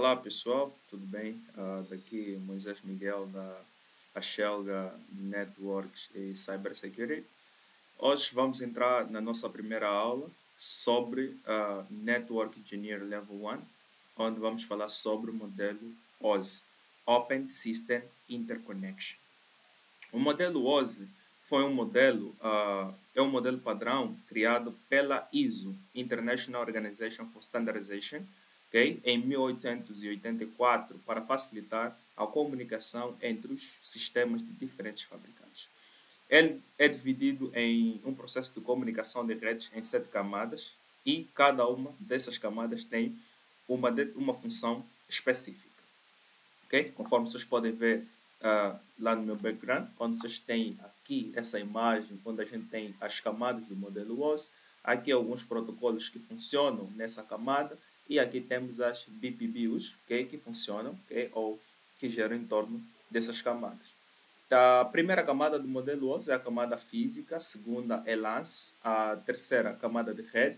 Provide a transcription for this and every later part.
Olá pessoal, tudo bem? Daqui Moisés Miguel da Axelga Networks e Cybersecurity. Hoje vamos entrar na nossa primeira aula sobre Network Engineer Level 1, onde vamos falar sobre o modelo OSI, Open System Interconnection. O modelo OSI foi um modelo, é um modelo padrão criado pela ISO, International Organization for Standardization, okay, em 1884, para facilitar a comunicação entre os sistemas de diferentes fabricantes. Ele é dividido em um processo de comunicação de redes em 7 camadas e cada uma dessas camadas tem uma função específica. Okay? Conforme vocês podem ver lá no meu background, onde vocês têm aqui essa imagem, onde a gente tem as camadas do modelo OSI, aqui alguns protocolos que funcionam nessa camada, e aqui temos as BPBUs, okay, que funcionam, okay, ou que geram em torno dessas camadas. A primeira camada do modelo OSI é a camada física, a segunda é LANS, a terceira camada de rede,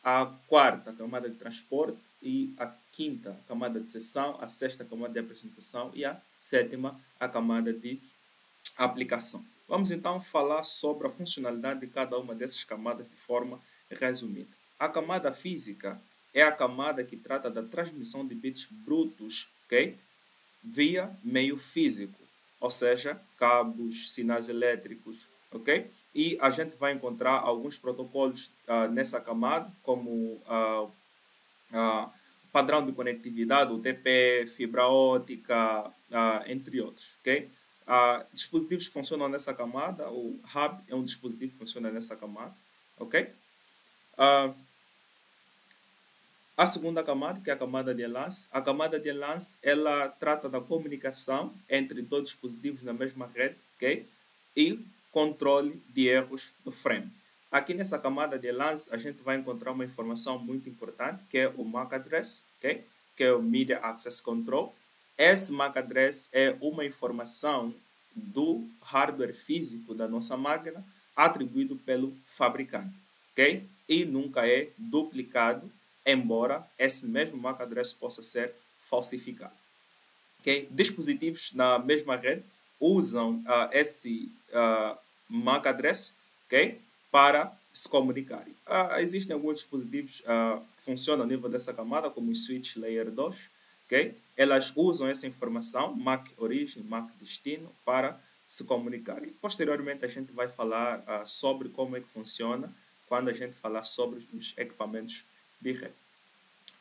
a quarta camada de transporte e a quinta camada de sessão, a sexta camada de apresentação e a sétima a camada de aplicação. Vamos então falar sobre a funcionalidade de cada uma dessas camadas de forma resumida. A camada física é a camada que trata da transmissão de bits brutos, okay, via meio físico, ou seja, cabos, sinais elétricos, ok? E a gente vai encontrar alguns protocolos nessa camada, como padrão de conectividade, UTP, fibra ótica, entre outros, ok? Dispositivos que funcionam nessa camada, o hub é um dispositivo que funciona nessa camada, ok? A segunda camada, que é a camada de enlace. A camada de enlace, ela trata da comunicação entre dois dispositivos na mesma rede, ok? E controle de erros do frame. Aqui nessa camada de enlace, a gente vai encontrar uma informação muito importante, que é o MAC address, ok? Que é o Media Access Control. Esse MAC address é uma informação do hardware físico da nossa máquina atribuído pelo fabricante, ok? E nunca é duplicado, embora esse mesmo MAC address possa ser falsificado. Okay? Dispositivos na mesma rede usam esse MAC address, okay, para se comunicarem. Existem alguns dispositivos que funcionam a nível dessa camada, como o Switch Layer 2. Okay? Elas usam essa informação, MAC origem, MAC destino, para se comunicarem. Posteriormente, a gente vai falar sobre como é que funciona quando a gente falar sobre os equipamentos de rede.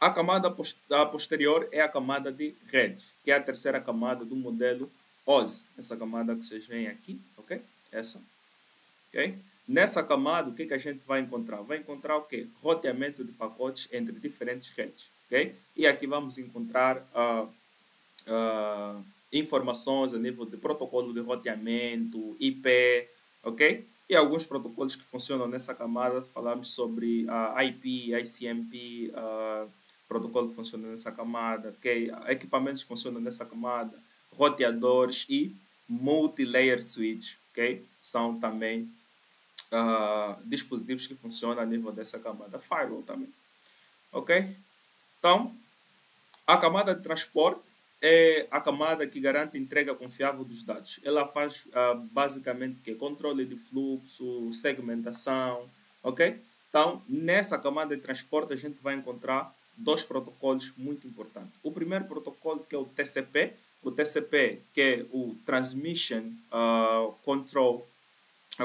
A camada posterior é a camada de rede, que é a terceira camada do modelo OSI. Essa camada que vocês veem aqui, ok? Essa. Okay? Nessa camada, o que a gente vai encontrar? Vai encontrar o quê? Roteamento de pacotes entre diferentes redes, ok? E aqui vamos encontrar informações a nível de protocolo de roteamento, IP, ok? E alguns protocolos que funcionam nessa camada. Falamos sobre IP, ICMP, protocolo que funciona nessa camada, okay? Equipamentos que funcionam nessa camada, roteadores e multi-layer switch, okay? São também dispositivos que funcionam a nível dessa camada. Firewall também, ok? Então, a camada de transporte é a camada que garante a entrega confiável dos dados. Ela faz basicamente que controle de fluxo, segmentação, ok? Então, nessa camada de transporte a gente vai encontrar dois protocolos muito importantes. O primeiro protocolo, que é o TCP, que é o Transmission Control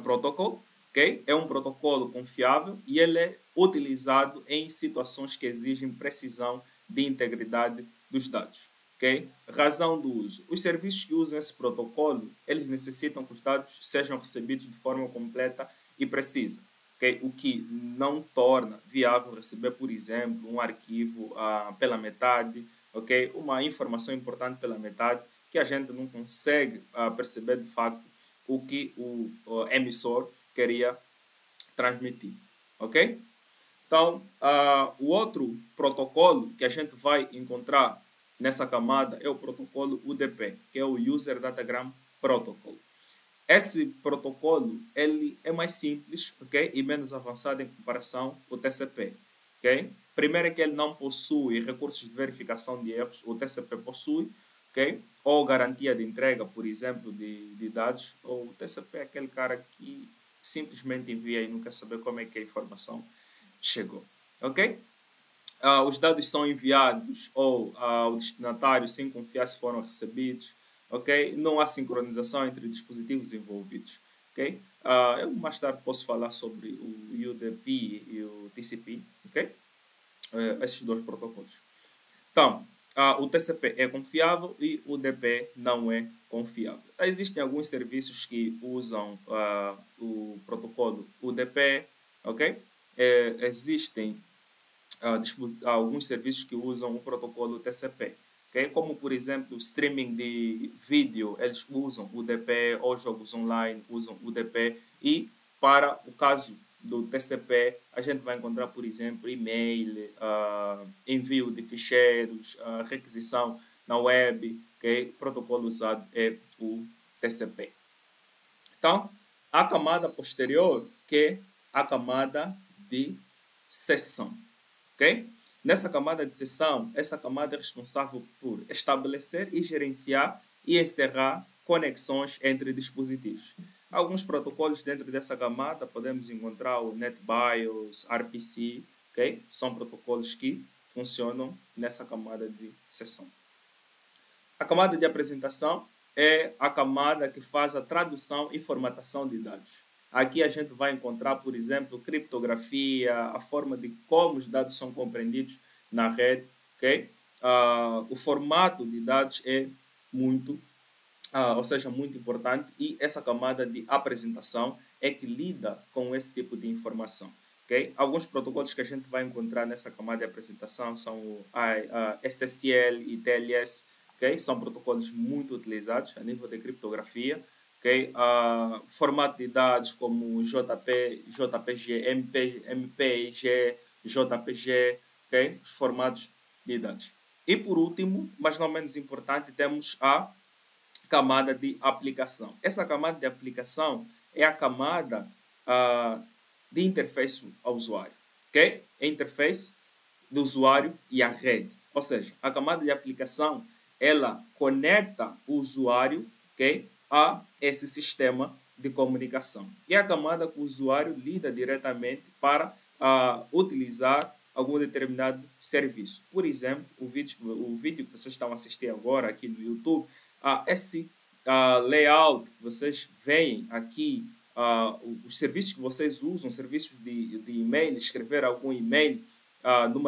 Protocol, okay? É um protocolo confiável e ele é utilizado em situações que exigem precisão de integridade dos dados. Okay? Razão do uso. Os serviços que usam esse protocolo, eles necessitam que os dados sejam recebidos de forma completa e precisa. Okay? O que não torna viável receber, por exemplo, um arquivo pela metade, okay? Uma informação importante pela metade, que a gente não consegue perceber de facto o que o emissor queria transmitir. Ok? Então, o outro protocolo que a gente vai encontrar nessa camada é o protocolo UDP, que é o User Datagram Protocol. Esse protocolo ele é mais simples, okay, e menos avançado em comparação ao TCP. Okay? Primeiro é que ele não possui recursos de verificação de erros, o TCP possui, ok? Ou garantia de entrega, por exemplo, de dados. Ou o TCP é aquele cara que simplesmente envia e não quer saber como é que a informação chegou, ok? Os dados são enviados ou ao destinatário sem confiar se foram recebidos, ok? Não há sincronização entre dispositivos envolvidos, ok? Eu mais tarde posso falar sobre o UDP e o TCP, ok? Esses dois protocolos. Então, o TCP é confiável e o UDP não é confiável. Existem alguns serviços que usam o protocolo UDP, ok? Existem alguns serviços que usam o protocolo TCP, okay? Como, por exemplo, streaming de vídeo, eles usam o UDP, ou jogos online usam o UDP, e para o caso do TCP, a gente vai encontrar, por exemplo, e-mail, envio de ficheiros, requisição na web, okay? O protocolo usado é o TCP. Então, a camada posterior, que é a camada de sessão. Okay? Nessa camada de sessão, essa camada é responsável por estabelecer e gerenciar e encerrar conexões entre dispositivos. Alguns protocolos dentro dessa camada podemos encontrar o NetBIOS, RPC, okay? São protocolos que funcionam nessa camada de sessão. A camada de apresentação é a camada que faz a tradução e formatação de dados. Aqui a gente vai encontrar, por exemplo, criptografia, a forma de como os dados são compreendidos na rede. Okay? O formato de dados é muito importante, e essa camada de apresentação é que lida com esse tipo de informação. Okay? Alguns protocolos que a gente vai encontrar nessa camada de apresentação são o SSL e TLS. Okay? São protocolos muito utilizados a nível de criptografia. Okay? Formato de dados como JP, JPG, MPG, JPG, okay? Os formatos de dados. E por último, mas não menos importante, temos a camada de aplicação. Essa camada de aplicação é a camada de interface ao usuário. Okay? A interface do usuário e a rede. Ou seja, a camada de aplicação, ela conecta o usuário, okay, a esse sistema de comunicação. E a camada que o usuário lida diretamente para utilizar algum determinado serviço. Por exemplo, o vídeo que vocês estão assistindo agora aqui no YouTube, esse layout que vocês veem aqui, os serviços que vocês usam, serviços de e-mail, escrever algum e-mail num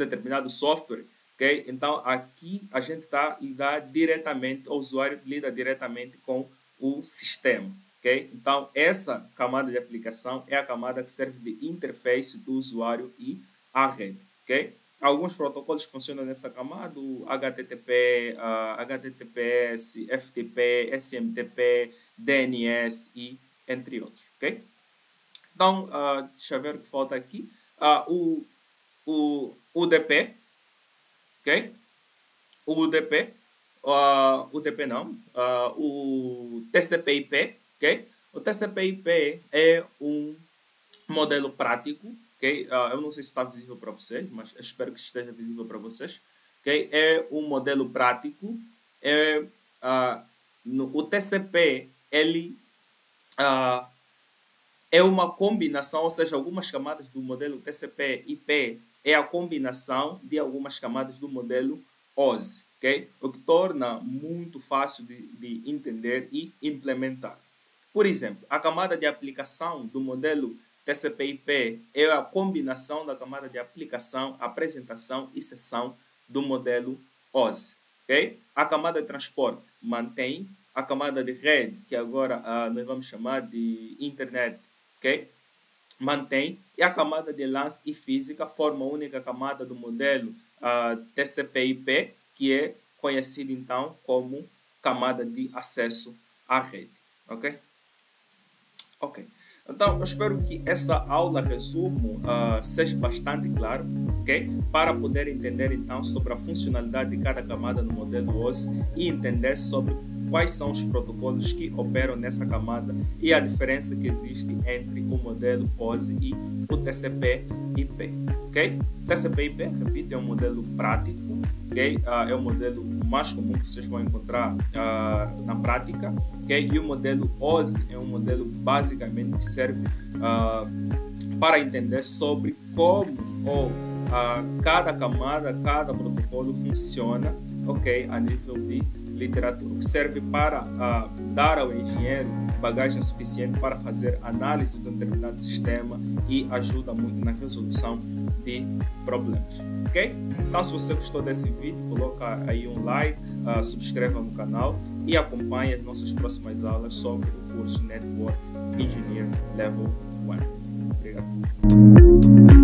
determinado software. Okay? Então, aqui a gente está lidando diretamente, o usuário lida diretamente com o sistema. Okay? Então, essa camada de aplicação é a camada que serve de interface do usuário e a rede. Okay? Alguns protocolos que funcionam nessa camada, o HTTP, HTTPS, FTP, SMTP, DNS e entre outros. Okay? Então, deixa eu ver o que falta aqui. O UDP, ok? O UDP, o TCP/IP, ok? O TCP/IP é um modelo prático, ok? Eu não sei se está visível para vocês, mas eu espero que esteja visível para vocês, ok? É um modelo prático. O TCP, ele é uma combinação, ou seja, algumas camadas do modelo TCP/IP é a combinação de algumas camadas do modelo OSI, okay? O que torna muito fácil de entender e implementar. Por exemplo, a camada de aplicação do modelo TCP/IP é a combinação da camada de aplicação, apresentação e sessão do modelo OSI. Okay? A camada de transporte mantém, a camada de rede, que agora nós vamos chamar de internet, okay? Mantém, e a camada de lance e física forma a única camada do modelo TCP/IP, que é conhecida então como camada de acesso à rede. Ok? Ok. Então, eu espero que essa aula resumo seja bastante claro, ok? Para poder entender então sobre a funcionalidade de cada camada no modelo OSI e entender sobre quais são os protocolos que operam nessa camada e a diferença que existe entre o modelo OSI e o TCP/IP, ok? TCP/IP, repito, é um modelo prático, ok? É o modelo mais comum que vocês vão encontrar na prática, ok? E o modelo OSI é um modelo basicamente que serve para entender sobre como cada camada, cada protocolo funciona, ok? A nível de literatura, que serve para dar ao engenheiro bagagem suficiente para fazer análise de um determinado sistema e ajuda muito na resolução de problemas, ok? Então, se você gostou desse vídeo, coloca aí um like, subscreva no canal e acompanhe as nossas próximas aulas sobre o curso Network Engineer Level 1. Obrigado.